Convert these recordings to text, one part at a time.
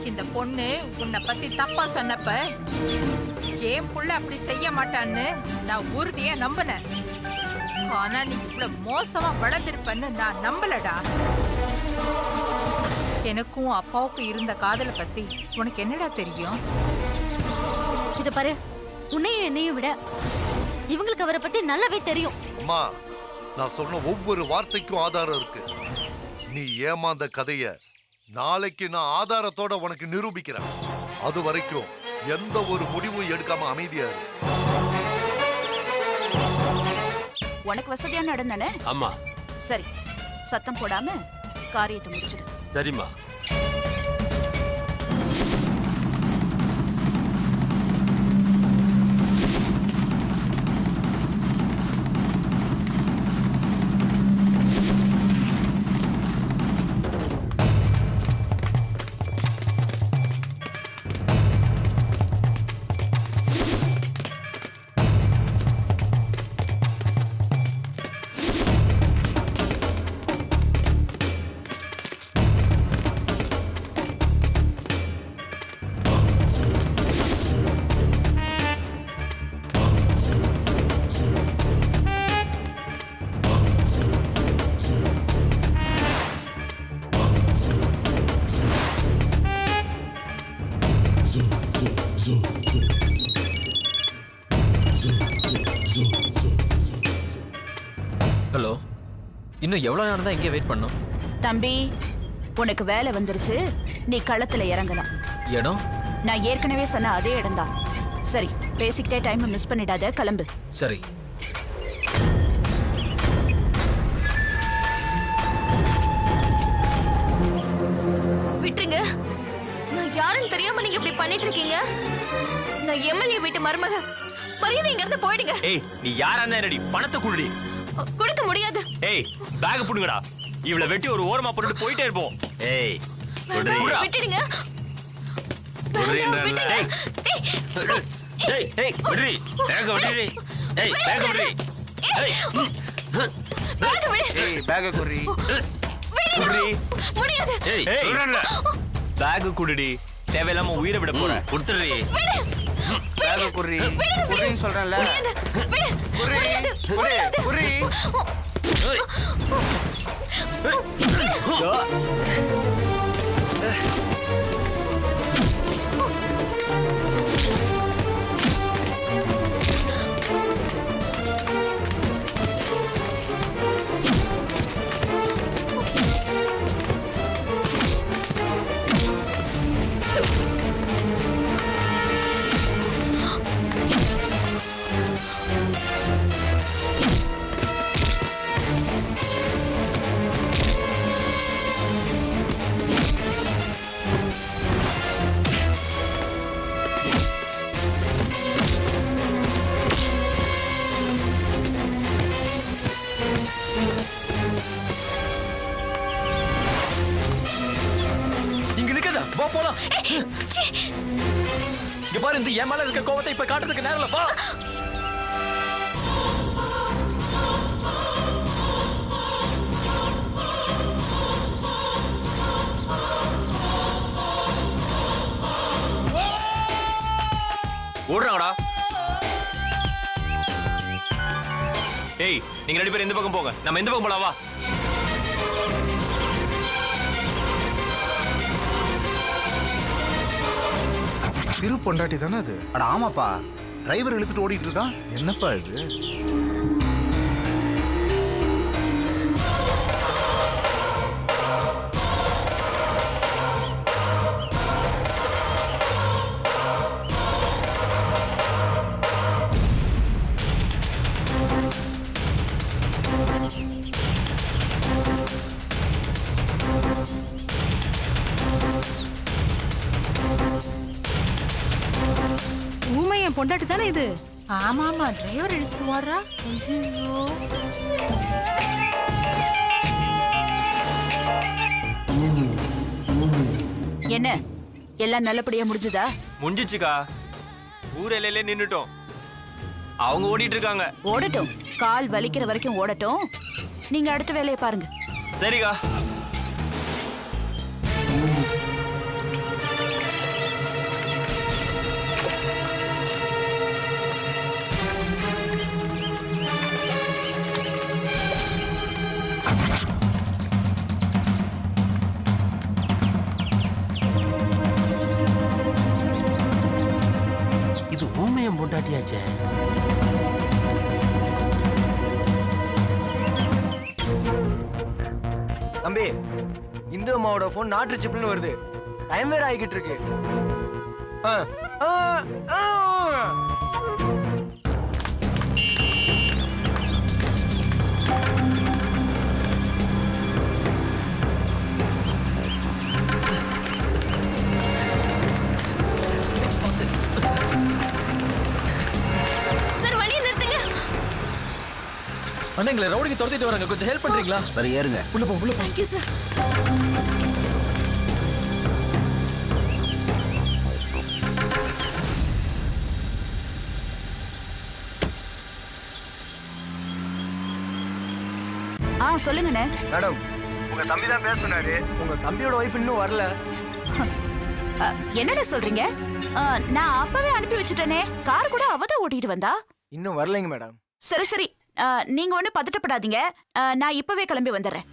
இந்த பொண்ணு உன்னை பத்தி தப்பா சொன்னப்ப ஏன் புள்ள அப்படி செய்ய மாட்டான்னு நான் உறுதியா நம்பினேன். ஆனா நீ இவ்வளவு மோசமா வளர்ந்திருப்பன்னு நான் நம்பலடா. எனக்கும் அப்பாவுக்கும் இருந்த காதலை பத்தி உனக்கு என்னடா தெரியும்? இத பாரு, உன்னையும் என்னையும் விட இவங்களுக்கு அவரை பத்தி நல்லாவே தெரியும். அம்மா, நான் சொன்ன ஒவ்வொரு வார்த்தைக்கும் ஆதாரம் இருக்கு. நீ ஏமாந்த கதைய நாளைக்கு நான் ஆதாரத்தோட உனக்கு நிரூபிக்கிறேன். அது வரைக்கும் எந்த ஒரு முடிவும் எடுக்காம அமைதியா இரு. உனக்கு வசதியான இடம் தானே? ஆமா. சரி, சத்தம் போடாம காரியத்தை முடிச்சிடு. சரிம்மா. ஹலோ, இன்னும் எவ்வளவு நேரம் தான் இங்கே வெயிட் பண்ணோம்? தம்பி, உனக்கு வேலை வந்துருச்சு, நீ களத்துல இறங்கலாம். இடம் நான் ஏற்கனவே சொன்ன அதே இடம்தான். சரி, பேசிக்கிட்டே டைம் மிஸ் பண்ணிடாத, கிளம்பு. சரி. விட்டுருங்க, நான் யாருன்னு தெரியாம நீங்க இப்படி பண்ணிட்டு இருக்கீங்க. நான் எம்எல்ஏ வீட்டு மருமக. மரியாதை இங்க இருந்து போயிடுங்க. ஏய், நீ யாரா இருந்தா என்னடி? பணத்தை குடுடி. கொடுக்க முடியாது. ஏய், பேக் புடுங்கடா. இவள வெட்டி ஒரு ஓரமா போட்டுட்டு போயிட்டே இருப்போம். ஏய், விட்டுடுங்க. ஏய், ஏய், விடுடி. பேக் விடுடி. ஏய், பேக் விடுடி. ஏய், ஏய், பேக் குடி. குடுடி. முடியாது. ஏய், சொல்றேன்ல. பேக் குடுடி. தேவையில்லாம உயிரை விட போற. கொடுத்துடுடி. பேக் குடி. குடின்னு சொல்றேன்ல. குடி. குடி. குடி. ஏய். போலாம். இங்க பாரு, இந்த என் மேல இருக்க கோவத்தை இப்ப காட்டுறதுக்கு நேரம் இல்ல. பா. ஓடுறாங்கடா. ஏய், நீங்க ரெண்டு பேரும் எந்த பக்கம் போங்க, நம்ம எந்த பக்கம் போலாம். வா. சிறு பொண்டாட்டி தானே அது? அட ஆமாப்பா, டிரைவர் இழுத்துட்டு ஓடிட்டு இருக்கான். என்னப்பா இது? பொண்டாட்டி தானே இது? ஆமா ஆமா, டிரைவர் எடுத்துட்டு வாடுறா. ஐயோ, என்ன எல்லாம் நல்லபடியா முடிஞ்சதா? முடிஞ்சிச்சுக்கா. ஊர் எல்லையிலே நின்னுட்டோம். அவங்க ஓடிட்டு இருக்காங்க. ஓடட்டும், கால் வலிக்கிற வரைக்கும் ஓடட்டும். நீங்க அடுத்த வேலையை பாருங்க. சரிக்கா. இது ஊமையம் பொண்டாட்டியாச்சே. தம்பி, இந்து அம்மாவோட போன் நாட் ரீச்சபிள்னு வருது. டைம் வேற ஆகிக்கிட்டு இருக்கு. ஆ, ஆ, ஆ. சார் வழியை நிறுத்துங்க. அண்ணா எங்களை ரவுடிக்கு துரத்திட்டு வராங்க, கொஞ்சம் ஹெல்ப் பண்றீங்களா? சரி ஏறுங்க. உள்ள போ, உள்ள போ. Thank you sir. சொல்லுங்கண்ணே. மேடம், உங்க தம்பி தான் பேச சொன்னாரு. உங்க தம்பியோட ஒய்ஃப் இன்னும் வரல. என்னடா சொல்றீங்க? நான் அப்பவே அனுப்பி வச்சுட்டேனே. கார் கூட அவதான் ஓட்டிட்டு வந்தா. இன்னும் வரலைங்க மேடம். சரி சரி, நீங்க ஒண்ணு பதட்டப்படாதீங்க. நான் இப்பவே கிளம்பி வந்துடுறேன்.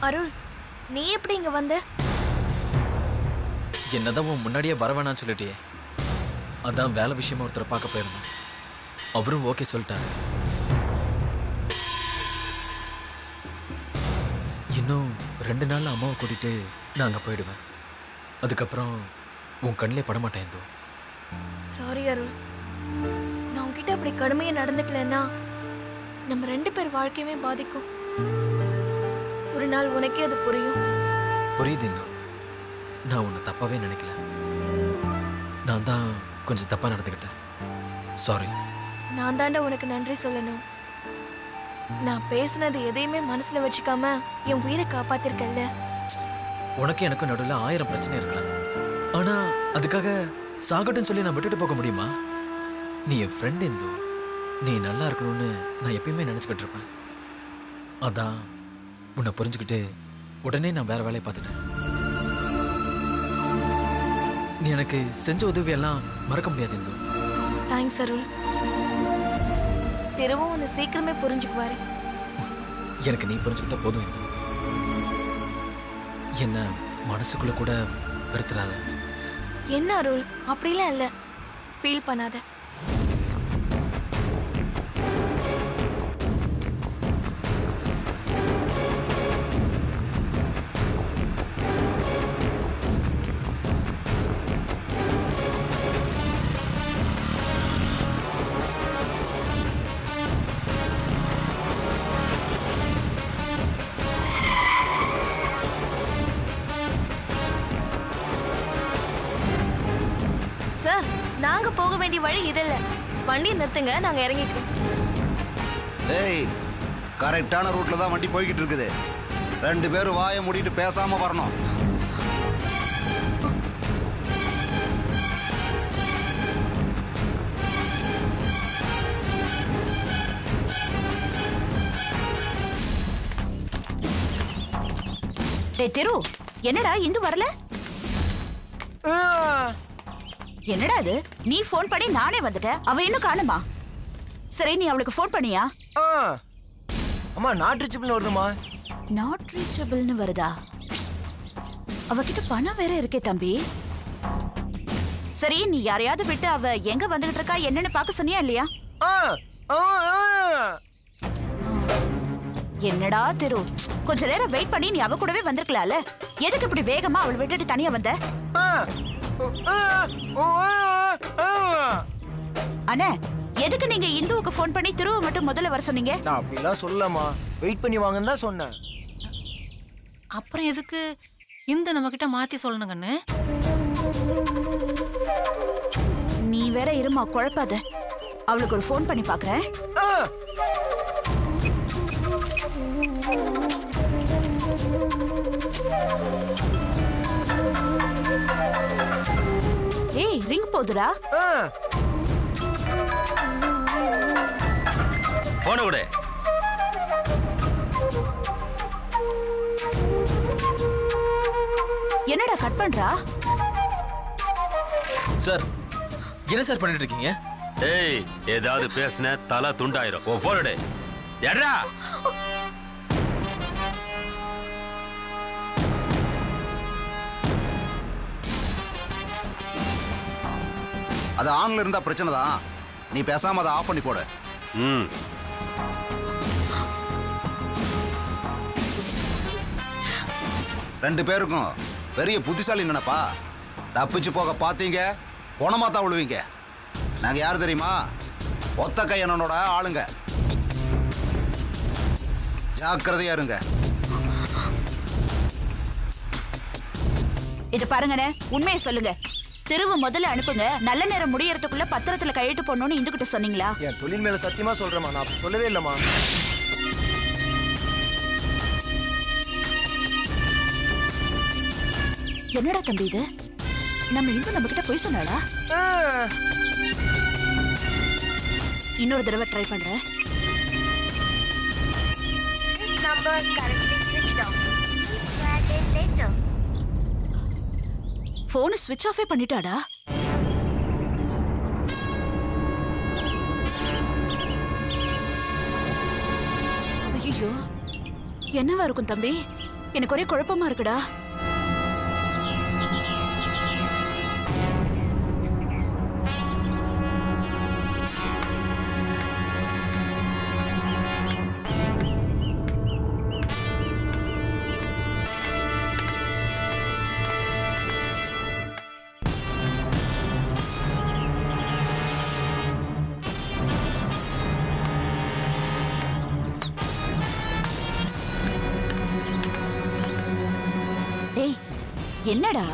அருள், நீ எப்படி இங்க வந்த? என்னதான் உன் முன்னாடியே வர வேணாம்னு சொல்லிட்டியே. அதான் வேலை விஷயமா ஒருத்தரை பார்க்க போயிருந்தேன். அவரும் ஓகே சொல்லிட்டாரு. இன்னும் 2 நாள்ல அம்மாவை கூட்டிட்டு நான் அங்க போயிடுவேன். அதுக்கப்புறம் உன் கண்ணிலே படமாட்டேன். இந்தோ சாரி அருள், நான் உன்கிட்ட அப்படி கடுமையா நடந்துக்கலன்னா நம்ம 2 பேர் வாழ்க்கையுமே பாதிக்கும். ஒரு நாள் உனக்கே அது புரியும். புரியுது இந்தோ. நான் உன்னை தப்பாவே நினைக்கல. நான் தான் கொஞ்சம் தப்பா நடந்துக்கிட்டேன். சாரி. நான் தாண்டா உனக்கு நன்றி சொல்லணும். நான் பேசினது எதையுமே மனசுல வச்சுக்காம என் உயிரை காப்பாத்திருக்கல்ல. உனக்கு எனக்கு நடுவில் 1000 பிரச்சனை இருக்கலாம். ஆனா அதுக்காக சாகட்டும்னு சொல்லி நான் விட்டுட்டு போக முடியுமா? நீ என் ஃப்ரெண்ட் இந்து. நீ நல்லா இருக்கணும்னு நான் எப்பயுமே நினைச்சுக்கிட்டு இருப்பேன். அதான் உன்னை புரிஞ்சுக்கிட்டு உடனே நான் வேற வேலையை பார்த்துட்டேன். நீ எனக்கு செஞ்ச உதவியெல்லாம் மறக்க முடியாது இந்து. தேங்க்ஸ் அருள். திருவும் உன்னை சீக்கிரமே புரிஞ்சுக்குவாரு. எனக்கு நீ புரிஞ்சுக்கிட்ட போதும் இந்து. என்ன மனசுக்குள்ள கூட வெறுத்துறாத. என்ன அருள், அப்படிலாம் இல்ல. ஃபீல் பண்ணாத. சார், நாங்க போக வேண்டிய வழி இதல்ல. வண்டியை நிறுத்துங்க, நாங்க இறங்கிக்கிறோம். டேய், கரெக்டான ரூட்ல தான் வண்டி போய்கிட்டு இருக்குது. 2 பேரும் வாயை மூடிட்டு பேசாம வரணும். டேய் திரு, என்னடா இந்து வரல? என்னடா அது? நீ ஃபோன் பண்ணி நானே வந்துட்டேன், அவ இன்னும் காணுமா? சரி, நீ அவளுக்கு ஃபோன் பண்ணியா? அம்மா, நாட் ரீச்சபிள்னு வருதுமா. நாட் ரீச்சபிள்னு வருதா? அவகிட்ட பணம் வேற இருக்கே தம்பி. சரி, நீ யாரையாவது விட்டு அவ எங்க வந்துகிட்டு இருக்கா என்னன்னு பார்க்க சொன்னியா இல்லையா? என்னடா திரு, கொஞ்ச நேரம் வெயிட் பண்ணி நீ அவ கூடவே வந்திருக்கலாம்ல. எதுக்கு இப்படி வேகமா அவள் விட்டுட்டு தனியா வந்த? அண்ணே, எதுக்கு நீங்க இந்துவுக்கு ஃபோன் பண்ணி திருவை மட்டும் முதல்ல வர சொன்னீங்க? நான் அப்படிலாம் சொல்லமா, வெயிட் பண்ணி வாங்கன்னு தான் சொன்னேன். அப்புறம் எதுக்கு இந்து நம்ம கிட்ட மாத்தி சொல்லணுங்கன்னு? நீ வேற இருமா குழப்பாத. அவளுக்கு ஒரு ஃபோன் பண்ணி பார்க்கறேன். ஏய் ரிங் போதுடா. போன விடு. என்னடா கட் பண்றா? சார் என்ன சார் பண்ணிட்டு இருக்கீங்க? ஏய் ஏதாவது பேசுன தலை துண்டாயிரும். ஓ போன் விடு. எட்ரா. அது ஆன்ல இருந்தா பிரச்சனை தான். நீ பேசாம அதை ஆஃப் பண்ணி போடு. ம். ரெண்டு பேருக்கும் பெரிய புத்திசாலி நினைப்பா. தப்பிச்சு போக பாத்தீங்க, போனமா தான் விழுவீங்க. நாங்க யாரு தெரியுமா? ஒத்த கையனோட ஆளுங்க. ஜாக்கிரதையா இருங்க. இத பாருங்கண்ணே, உண்மையை சொல்லுங்க. திருவு முதல்ல அனுப்புங்க. நல்ல நேரம் முடியறதுக்குள்ள பத்திரத்துல கையெழுத்து போடணும்னு இந்துகிட்ட சொன்னீங்களா? என் தொழில் மேல சத்தியமா சொல்றேம்மா, நான் அப்படி சொல்லவே இல்லம்மா. என்னடா தம்பி இது? நம்ம இந்து நம்ம கிட்ட போய் சொன்னாளா? இன்னொரு தடவை ட்ரை பண்றேன். போன் ஸ்விட்ச் ஆஃபே பண்ணிட்டாடா. ஐயோ, என்னவா இருக்கும் தம்பி? எனக்கு ஒரே குழப்பமா இருக்குடா. டேய், என்னடா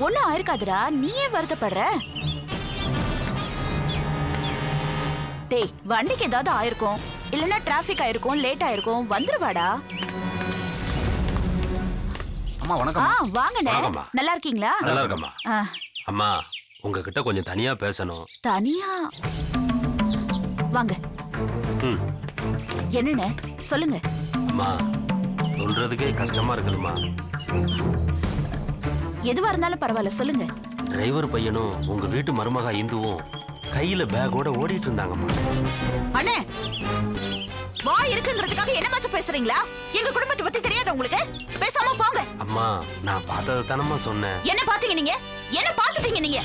ஒண்ணும் ஆயிருக்காதுடா, நீ ஏன் வருத்தப்படுற? டேய், வண்டிக்கு ஏதாவது ஆயிருக்கும், இல்லனா டிராபிக் ஆயிருக்கும், லேட் ஆயிருக்கும், வந்துருவாடா. அம்மா வணக்கம். வாங்கண்ணே. வணக்கம்மா. நல்லா இருக்கீங்களா? நல்லா இருக்கம்மா. ஆ, அம்மா உங்ககிட்ட கொஞ்சம் தனியா பேசணும். தனியா வாங்க. ம். என்னண்ணே சொல்லுங்க. அம்மா சொல்றதுக்கே கஷ்டமா இருக்குதும்மா. எதுவா இருந்தாலும் பரவாயில்ல, சொல்லுங்க. டிரைவர் பையனும் உங்க வீட்டு மருமகா இந்துவும் கையில பேக்கோட ஓடிட்டு இருந்தாங்கம்மா. அண்ணே, வாய் இருக்குங்கிறதுக்காக என்ன மாச்சு பேசுறீங்களா? எங்க குடும்பத்தை பத்தி தெரியாத உங்களுக்கு? பேசாம போங்க. அம்மா நான் பார்த்ததை தானம்மா சொன்னேன். என்ன பாத்தீங்க நீங்க? என்ன பாத்துட்டீங்க நீங்க?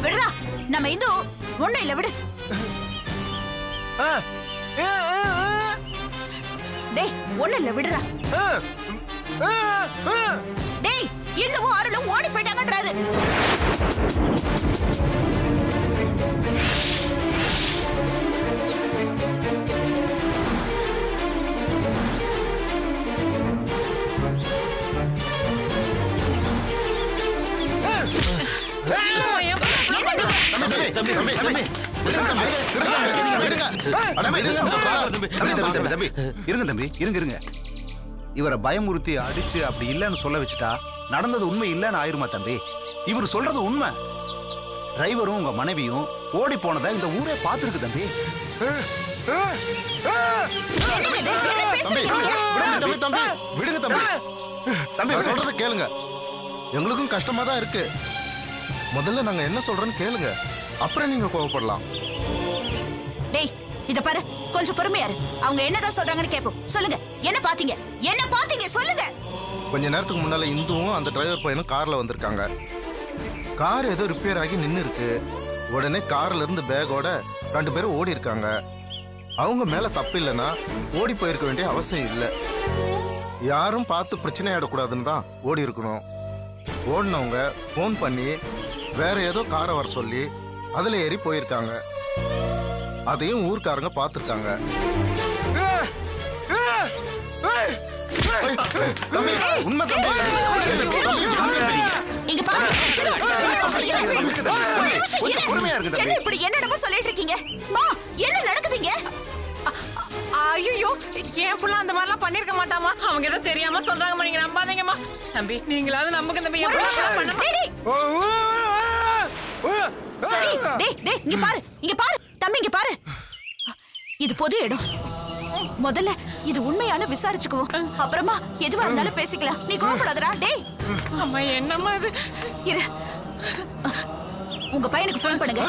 விடுறா, நம்ம இந்து ஒண்ணும் இல்ல, விடு. டேய், ஒண்ணும் இல்ல, விடுறா. டேய், இந்துவும் அருளும் ஓடி போயிட்டாங்கன்றாரு. இருங்க தம்பி, இருங்க. இவரை பயமுறுத்தி அடிச்சு அப்படி இல்லைன்னு சொல்ல வச்சுட்டா நடந்தது உண்மை இல்லைன்னு ஆயிருமா தம்பி? இவர் சொல்றது உண்மை. டிரைவரும் உங்க மனைவியும் ஓடி போனதை இந்த ஊரே பார்த்துருக்கு தம்பி. விடுங்க தம்பி. தம்பி சொல்றத கேளுங்க. எங்களுக்கும் கஷ்டமா தான் இருக்கு. முதல்ல நாங்க என்ன சொல்றோன்னு கேளுங்க, அப்புறம் நீங்க கோவப்படலாம். டேய், இத பாரு, கொஞ்சம் பொறுமையா இரு. அவங்க என்னதான் சொல்றாங்கன்னு கேப்போம். சொல்லுங்க, என்ன பாத்தீங்க? என்ன பாத்தீங்க சொல்லுங்க. கொஞ்ச நேரத்துக்கு முன்னால இந்துவும் அந்த டிரைவர் பையனும் கார்ல வந்திருக்காங்க. கார் ஏதோ ரிப்பேர் ஆகி நின்னு இருக்கு. உடனே கார்ல இருந்து பேக்கோட ரெண்டு பேரும் ஓடி இருக்காங்க. அவங்க மேல தப்பு இல்லைன்னா ஓடி போயிருக்க வேண்டிய அவசியம் இல்லை. யாரும் பார்த்து பிரச்சனை ஆயிடக்கூடாதுன்னு தான் ஓடி இருக்கணும். ஓடினவங்க ஃபோன் பண்ணி வேற ஏதோ காரை வர சொல்லி அதுல ஏறி போயிருக்காங்க. அதையும் ஊர்க்காரங்க பார்த்துருக்காங்க. தம்பி உண்மை தம்பி இங்க பாரு கொஞ்சம் பொறுமையா இருக்கு என்ன தம்பி இப்படி என்னடமோ சொல்லிட்டு இருக்கீங்க மா என்ன நடக்குதுங்க ஐயோ என் புள்ள அந்த மாதிரிலாம் பண்ணிருக்க மாட்டாமா. அவங்க ஏதோ தெரியாம சொல்றாங்கம்மா, நீங்க நம்பாதீங்கம்மா. தம்பி நீங்களாவது நம்புங்க தம்பி. என் புள்ள அப்படிலாம் பண்ண சரி டேய் இங்க பாரு தம்பி இங்க பாரு. இது பொது இடம். முதல்ல இது உண்மையான விசாரிச்சுக்குவோம். அப்புறமா எதுவா இருந்தாலும் பேசிக்கலாம். நீ கோவப்படாதடா டேய். அம்மா என்னம்மா இது? இரு. உங்க பையனுக்கு ஃபோன் பண்ணுங்க.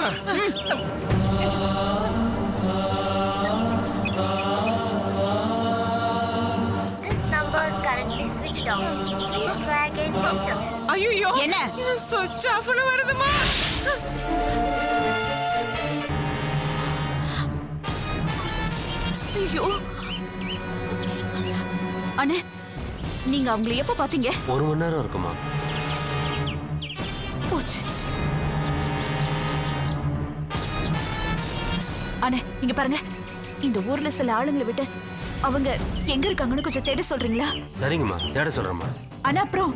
ஐயோ என்ன சுவிட்ச் ஆஃப்னு வருதுமா. ஐயோ அண்ணே, நீங்க அவங்களை எப்ப பாத்தீங்க? 1 மணி நேரம் இருக்குமா? போச்சு. அண்ணே இங்க பாருங்க, இந்த ஊர்ல சில ஆளுங்களை விட்டு அவங்க எங்க இருக்காங்கன்னு கொஞ்சம் தேட சொல்றீங்களா? சரிங்கம்மா, தேட சொல்றேம்மா. ஆனா அப்புறம்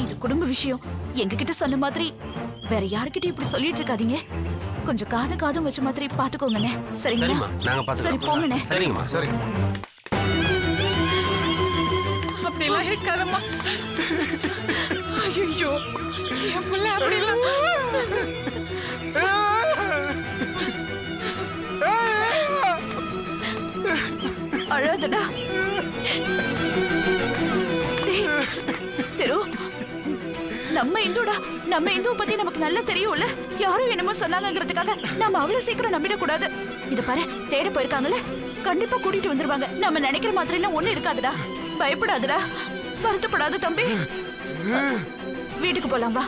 இது குடும்ப விஷயம். எங்க கிட்ட சொன்ன மாதிரி வேற யாருக்கிட்ட இப்படி சொல்லிட்டு இருக்காதீங்க. கொஞ்சம் காதும் வச்ச மாதிரி பாத்துக்கோங்கண்ணே. சரிங்களா? சரிம்மா, நாங்க சரி பாத்துக்கிறோம். போங்கண்ணே. சரிங்கம்மா. சரி அப்படிலாம் இருக்காதம்மா. ஐயோ என் புள்ள அப்படிலாம் அழாதடா. டேய், தெரு நம்ம இந்துவை பத்தி நமக்கு நல்லா தெரியும்ல. யாரும் என்னமோ சொன்னாங்கிறதுக்காக நாம அவ்வளவு சீக்கிரம் நம்பிடக்கூடாது. இத பாரு, தேட போயிருக்காங்கல்ல, கண்டிப்பா கூட்டிட்டு வந்துருவாங்க. நம்ம நினைக்கிற மாதிரி எல்லாம் ஒண்ணு இருக்காதுடா. பயப்படாதடா, வருத்தப்படாத தம்பி. வீட்டுக்கு போலாம் வா.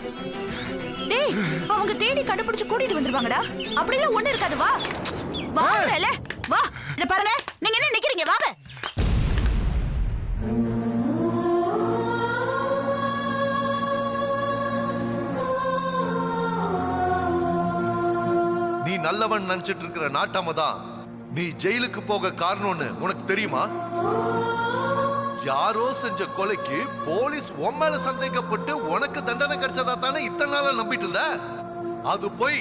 டேய், அவங்க தேடி கண்டுபிடிச்சு கூட்டிட்டு வந்துருவாங்கடா. அப்படிலாம் ஒண்ணு இருக்காது. வா வாங்கல வா. இத பாருங்க, நீங்க என்ன நிக்கிறீங்க? வாங்க. நீ நல்லவன் நினைச்சிட்டு இருக்கிற நாட்டாம தான் நீ ஜெயிலுக்கு போக காரணம்னு உனக்கு தெரியுமா? யாரோ செஞ்ச கொலைக்கு போலீஸ் உன் மேல சந்தேகப்பட்டு உனக்கு தண்டனை கிடைச்சதா தானே இத்தனை நாளா நம்பிட்டு இருந்த. அது போய்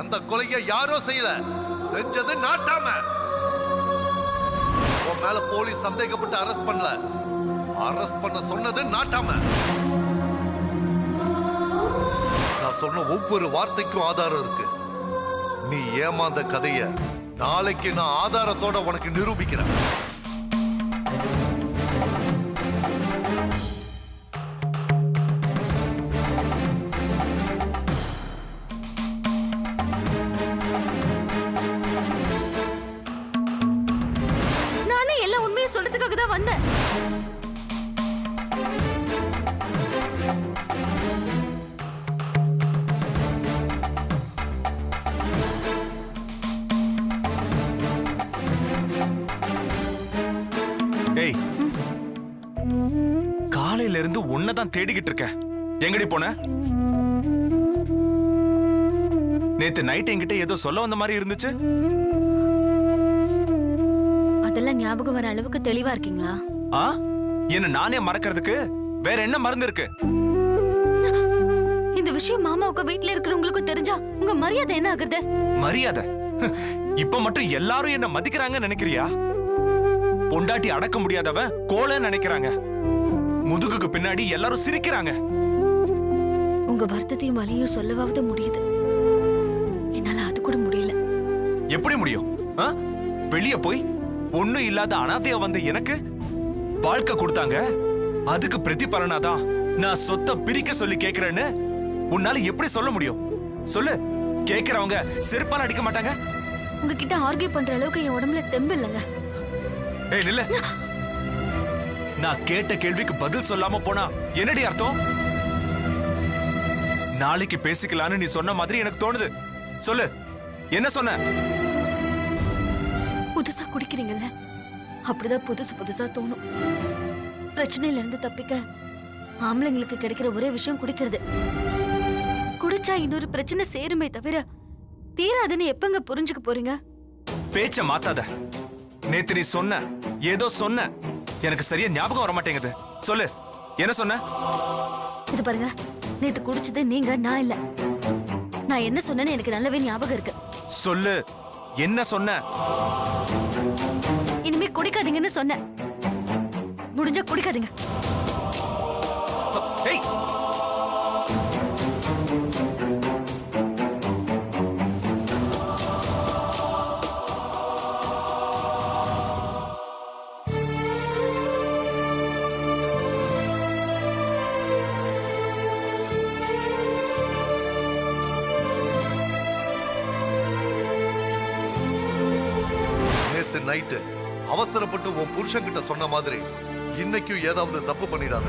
அந்த கொலையை யாரோ செய்யல, செஞ்சது நாட்டாம. உன் மேல போலீஸ் சந்தேகப்பட்டு அரெஸ்ட் பண்ணல, அரெஸ்ட் பண்ண சொன்னது நாட்டாம. நான் சொன்ன ஒவ்வொரு வார்த்தைக்கும் ஆதாரம் இருக்கு. நீ ஏமாந்த கதைய நாளைக்கு நான் ஆதாரத்தோட உனக்கு நிரூபிக்கிறேன். நானே எல்லா உண்மையை சொல்றதுக்காக தான் வந்தேன். ஏய், காலையில இருந்து உன்னதான் தேடிக்கிட்டு இருக்க. எங்கடி போன? நேத்து நைட் என்கிட்ட ஏதோ சொல்ல வந்த மாதிரி இருந்துச்சு. அதெல்லாம் ஞாபகம் வர அளவுக்கு தெளிவா இருக்கீங்களா? ஆ? என்ன நானே மறக்கிறதுக்கு வேற என்ன மருந்து இருக்கு? இந்த விஷயம் மாமாவுக்கு வீட்ல இருக்கிறவங்களுக்கு தெரிஞ்சா உங்க மரியாதை என்ன ஆகுது? மரியாதை? இப்ப மட்டும் எல்லாரும் என்ன மதிக்கிறாங்க நினைக்கிறியா? பொண்டாட்டி அடக்க முடியாதவன் கோல நினைக்கிறாங்க. முதுகுக்கு பின்னாடி எல்லாரும் சிரிக்கிறாங்க. உங்க வருத்தத்தையும் வலியும் சொல்லவாவது முடியுது. என்னால அது கூட முடியல. எப்படி முடியும்? வெளிய போய் ஒண்ணும் இல்லாத அனாதையா வந்த எனக்கு வாழ்க்கை கொடுத்தாங்க. அதுக்கு பிரதிபலனாதான் நான் சொத்தை பிரிக்க சொல்லி கேக்குறேன்னு உன்னால எப்படி சொல்ல முடியும்? சொல்லு. கேக்குறவங்க செருப்பால அடிக்க மாட்டாங்க? உங்ககிட்ட ஆர்கியூ பண்ற அளவுக்கு என் உடம்புல தெம்பு இல்லைங்க. ஏய் நில்ல. நான் கேட்ட கேள்விக்கு பதில் சொல்லாம போனா என்னடி அர்த்தம்? நாளைக்கு பேசிக்கலான்னு நீ சொன்ன மாதிரி எனக்கு தோணுது. சொல்லு, என்ன சொன்ன? புதுசா குடிக்கிறீங்கல்ல, அப்படிதான் புதுசா தோணும். பிரச்சனையில இருந்து தப்பிக்க ஆம்பளைங்களுக்கு கிடைக்கிற ஒரே விஷயம் குடிக்கிறது. குடிச்சா இன்னொரு பிரச்சனை சேருமே தவிர தீராதுன்னு எப்பங்க புரிஞ்சுக்க போறீங்க? பேச்ச மாத்தாத. நேத்து நீ சொன்ன, ஏதோ சொன்ன. எனக்கு சரியா ஞாபகம் வர மாட்டேங்குது. சொல்லு, என்ன சொன்ன? இது பாருங்க, நேத்து குடிச்சது நீங்க, நான் இல்ல. நான் என்ன சொன்னேன்னு எனக்கு நல்லாவே ஞாபகம் இருக்கு. சொல்லு, என்ன சொன்ன? இனிமே குடிக்காதீங்கன்னு சொன்னேன். முடிஞ்சா குடிக்காதீங்க. ஏய், நேத்து நைட்டு அவசரப்பட்டு உன் புருஷன் கிட்ட சொன்ன மாதிரி இன்னைக்கும் ஏதாவது தப்பு பண்ணிடாத.